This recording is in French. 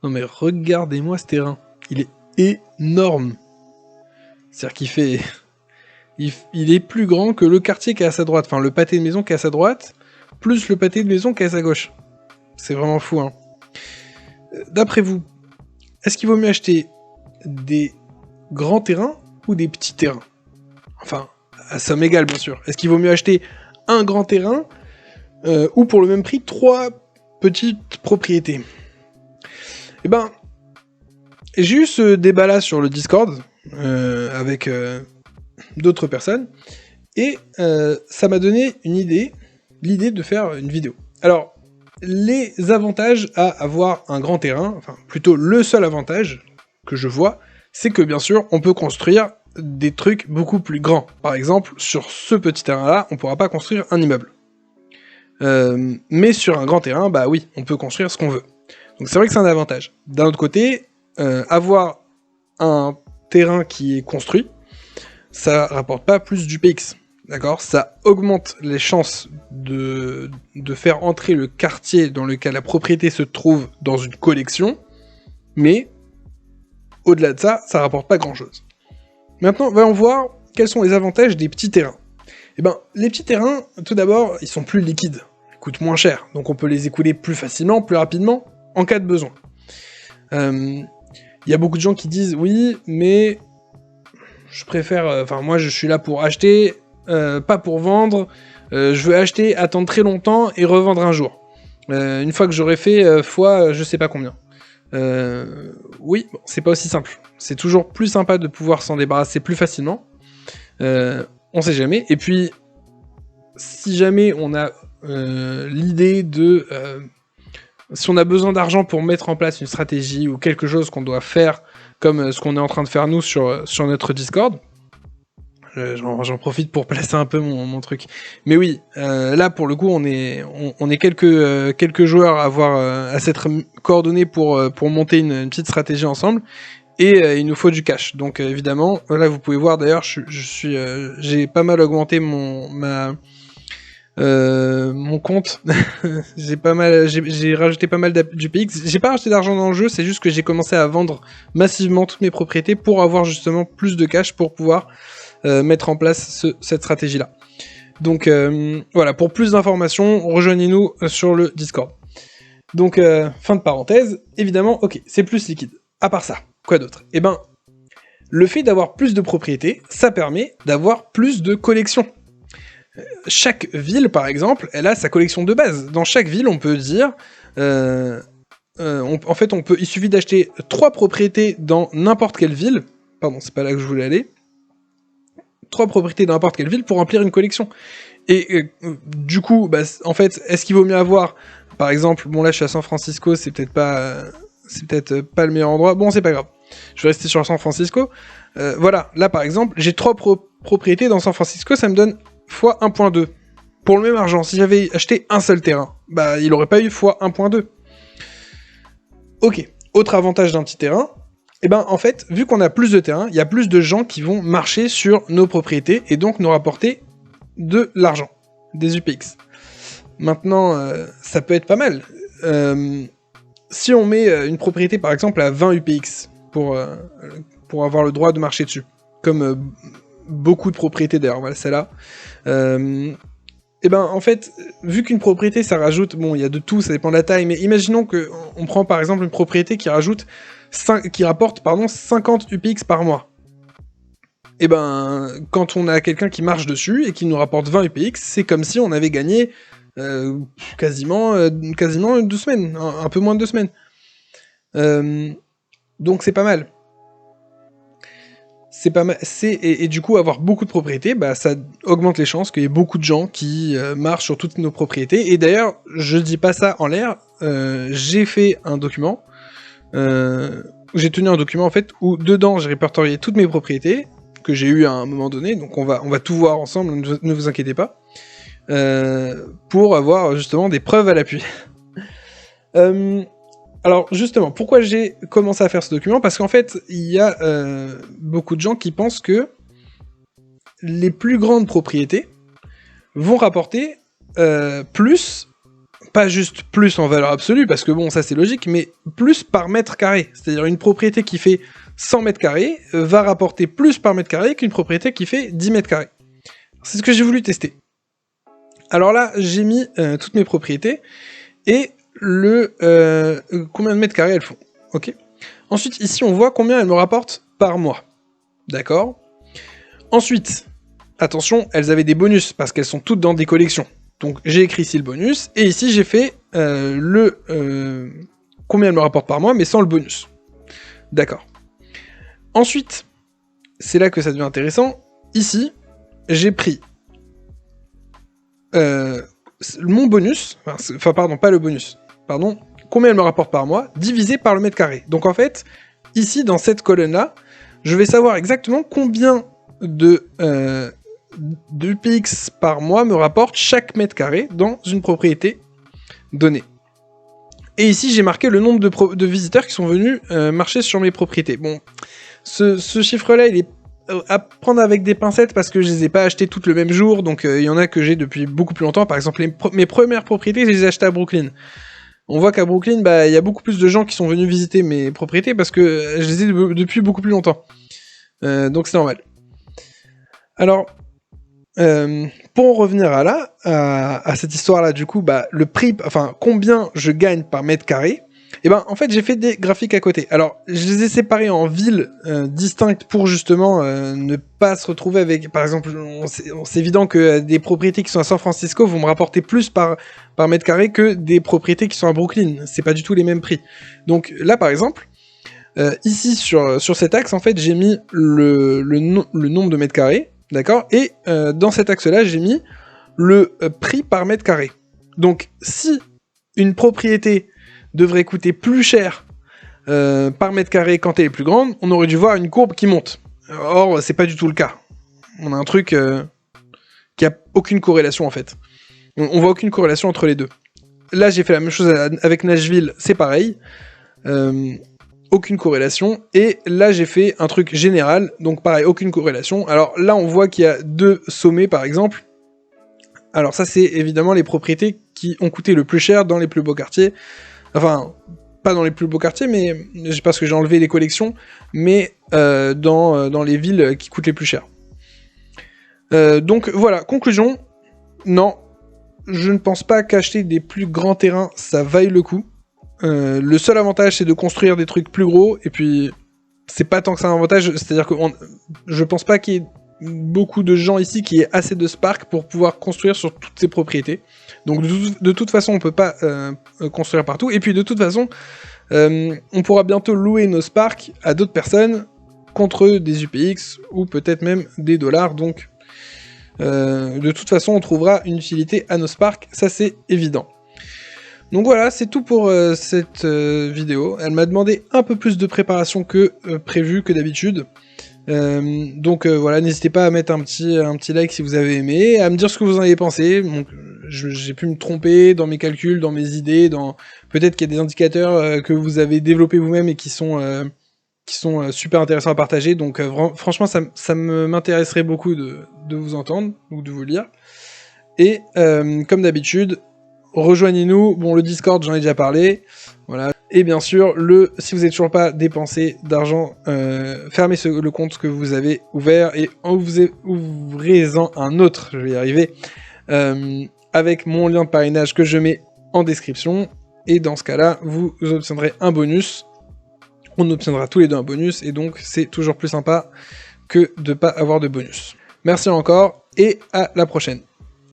Non mais regardez-moi ce terrain. Il est énorme. C'est-à-dire qu'il fait... Il est plus grand que le quartier qui est à sa droite. Enfin, le pâté de maison qui est à sa droite, plus le pâté de maison qui est à sa gauche. C'est vraiment fou, hein. D'après vous, est-ce qu'il vaut mieux acheter des grands terrains ou des petits terrains? Enfin, à somme égale, bien sûr. Est-ce qu'il vaut mieux acheter un grand terrain ou pour le même prix, 3 petites propriétés? Eh ben, j'ai eu ce débat-là sur le Discord avec d'autres personnes et ça m'a donné l'idée de faire une vidéo. Alors, les avantages à avoir un grand terrain, enfin plutôt le seul avantage que je vois, c'est que bien sûr on peut construire des trucs beaucoup plus grands. Par exemple, sur ce petit terrain-là, on pourra pas construire un immeuble. Mais sur un grand terrain, bah oui, on peut construire ce qu'on veut. Donc c'est vrai que c'est un avantage. D'un autre côté, avoir un terrain qui est construit, ça rapporte pas plus d'UPX. D'accord? Ça augmente les chances de faire entrer le quartier dans lequel la propriété se trouve dans une collection, mais au-delà de ça, ça rapporte pas grand-chose. Maintenant, voyons voir quels sont les avantages des petits terrains. Eh ben, les petits terrains, tout d'abord, ils sont plus liquides, ils coûtent moins cher, donc on peut les écouler plus facilement, plus rapidement, en cas de besoin. Il y a beaucoup de gens qui disent, oui, mais je préfère... Enfin, moi, je suis là pour acheter... pas pour vendre, je veux acheter, attendre très longtemps et revendre un jour. Une fois que j'aurai fait fois je sais pas combien. Oui, bon, c'est pas aussi simple. C'est toujours plus sympa de pouvoir s'en débarrasser plus facilement. On sait jamais. Et puis, si jamais on a l'idée de... si on a besoin d'argent pour mettre en place une stratégie ou quelque chose qu'on doit faire, comme ce qu'on est en train de faire nous sur notre Discord, j'en profite pour placer un peu mon truc. Mais oui, là pour le coup, on est quelques joueurs à s'être coordonnés pour monter une petite stratégie ensemble. Et il nous faut du cash. Donc évidemment, là vous pouvez voir d'ailleurs, j'ai pas mal augmenté mon compte. j'ai rajouté pas mal d'UPX. J'ai pas rajouté d'argent dans le jeu, c'est juste que j'ai commencé à vendre massivement toutes mes propriétés pour avoir justement plus de cash pour pouvoir mettre en place cette stratégie-là. Donc voilà, pour plus d'informations, rejoignez-nous sur le Discord. Donc fin de parenthèse, évidemment, ok, c'est plus liquide. À part ça, quoi d'autre? Eh ben, le fait d'avoir plus de propriétés, ça permet d'avoir plus de collections. Chaque ville, par exemple, elle a sa collection de base. Dans chaque ville, on peut dire... il suffit d'acheter 3 propriétés dans n'importe quelle ville. Pardon, c'est pas là que je voulais aller. 3 propriétés dans n'importe quelle ville pour remplir une collection. Et du coup, bah, en fait, est-ce qu'il vaut mieux avoir, par exemple, bon là je suis à San Francisco, c'est peut-être pas le meilleur endroit, bon c'est pas grave, je vais rester sur San Francisco, voilà, là par exemple, j'ai 3 propriétés dans San Francisco, ça me donne x 1.2. Pour le même argent, si j'avais acheté un seul terrain, bah il aurait pas eu x 1.2. Ok, autre avantage d'un petit terrain, et ben en fait, vu qu'on a plus de terrain, il y a plus de gens qui vont marcher sur nos propriétés et donc nous rapporter de l'argent, des UPX. Maintenant, ça peut être pas mal. Si on met une propriété par exemple à 20 UPX pour avoir le droit de marcher dessus, comme beaucoup de propriétés d'ailleurs, voilà celle-là, et ben en fait, vu qu'une propriété ça rajoute, bon il y a de tout, ça dépend de la taille, mais imaginons qu'on prend par exemple une propriété qui rapporte 50 UPX par mois. Et ben, quand on a quelqu'un qui marche dessus et qui nous rapporte 20 UPX, c'est comme si on avait gagné quasiment 2 semaines, un peu moins de 2 semaines. Donc c'est pas mal. C'est pas mal. Et du coup, avoir beaucoup de propriétés, bah, ça augmente les chances qu'il y ait beaucoup de gens qui marchent sur toutes nos propriétés. Et d'ailleurs, je dis pas ça en l'air, j'ai fait un document, j'ai tenu un document en fait, où dedans j'ai répertorié toutes mes propriétés, que j'ai eu à un moment donné, donc on va tout voir ensemble, ne vous inquiétez pas, pour avoir justement des preuves à l'appui. Alors justement, pourquoi j'ai commencé à faire ce document? Parce qu'en fait, il y a beaucoup de gens qui pensent que les plus grandes propriétés vont rapporter plus pas juste plus en valeur absolue, parce que bon, ça c'est logique, mais plus par mètre carré. C'est-à-dire une propriété qui fait 100 mètres carrés va rapporter plus par mètre carré qu'une propriété qui fait 10 mètres carrés. C'est ce que j'ai voulu tester. Alors là, j'ai mis toutes mes propriétés, et combien de mètres carrés elles font. Ok. Ensuite, ici, on voit combien elles me rapportent par mois. D'accord. Ensuite, attention, elles avaient des bonus, parce qu'elles sont toutes dans des collections. Donc j'ai écrit ici le bonus, et ici j'ai fait combien elles me rapportent par mois, mais sans le bonus. D'accord. Ensuite, c'est là que ça devient intéressant. Ici, j'ai pris mon bonus, enfin pardon, pas le bonus, pardon, combien elle me rapporte par mois, divisé par le mètre carré. Donc en fait, ici, dans cette colonne-là, je vais savoir exactement combien de UPX par mois me rapporte chaque mètre carré dans une propriété donnée. Et ici, j'ai marqué le nombre de visiteurs qui sont venus marcher sur mes propriétés. Bon, ce chiffre-là, il est à prendre avec des pincettes parce que je les ai pas achetées toutes le même jour, donc il y en a que j'ai depuis beaucoup plus longtemps. Par exemple, mes premières propriétés, je les ai achetées à Brooklyn. On voit qu'à Brooklyn, il y a beaucoup plus de gens qui sont venus visiter mes propriétés parce que je les ai depuis beaucoup plus longtemps. Donc c'est normal. Alors, pour en revenir à cette histoire-là, du coup, le prix, enfin, combien je gagne par mètre carré, et en fait, j'ai fait des graphiques à côté. Alors, je les ai séparés en villes distinctes pour justement ne pas se retrouver avec, par exemple, c'est évident que des propriétés qui sont à San Francisco vont me rapporter plus par mètre carré que des propriétés qui sont à Brooklyn. C'est pas du tout les mêmes prix. Donc là, par exemple, ici, sur cet axe, en fait, j'ai mis le nombre de mètres carrés. D'accord. Et dans cet axe-là, j'ai mis le prix par mètre carré. Donc, si une propriété devrait coûter plus cher par mètre carré quand elle est plus grande, on aurait dû voir une courbe qui monte. Or, c'est pas du tout le cas. On a un truc qui a aucune corrélation, en fait. On voit aucune corrélation entre les deux. Là, j'ai fait la même chose avec Nashville, c'est pareil. Aucune corrélation, et là j'ai fait un truc général, donc pareil, aucune corrélation. Alors là on voit qu'il y a deux sommets par exemple. Alors ça c'est évidemment les propriétés qui ont coûté le plus cher dans les plus beaux quartiers, enfin pas dans les plus beaux quartiers, mais parce que j'ai enlevé les collections, mais dans les villes qui coûtent les plus cher. Donc voilà, conclusion, non, je ne pense pas qu'acheter des plus grands terrains ça vaille le coup. Le seul avantage c'est de construire des trucs plus gros, et puis c'est pas tant que ça un avantage, c'est-à-dire que je pense pas qu'il y ait beaucoup de gens ici qui aient assez de Spark pour pouvoir construire sur toutes ces propriétés. Donc de toute façon on peut pas construire partout, et puis de toute façon on pourra bientôt louer nos Spark à d'autres personnes contre des UPX ou peut-être même des dollars, donc de toute façon on trouvera une utilité à nos Spark, ça c'est évident. Donc voilà, c'est tout pour cette vidéo. Elle m'a demandé un peu plus de préparation que prévu, que d'habitude. Donc voilà, n'hésitez pas à mettre un petit like si vous avez aimé, à me dire ce que vous en avez pensé. Donc j'ai pu me tromper dans mes calculs, dans mes idées, peut-être qu'il y a des indicateurs que vous avez développés vous-même et qui sont super intéressants à partager. Donc franchement, ça m'intéresserait beaucoup de vous entendre ou de vous lire. Et comme d'habitude, rejoignez-nous, bon le Discord j'en ai déjà parlé, voilà, et bien sûr, si vous n'avez toujours pas dépensé d'argent, fermez le compte que vous avez ouvert et ouvrez-en un autre, je vais y arriver, avec mon lien de parrainage que je mets en description, et dans ce cas-là, vous obtiendrez un bonus, on obtiendra tous les deux un bonus, et donc c'est toujours plus sympa que de ne pas avoir de bonus. Merci encore, et à la prochaine.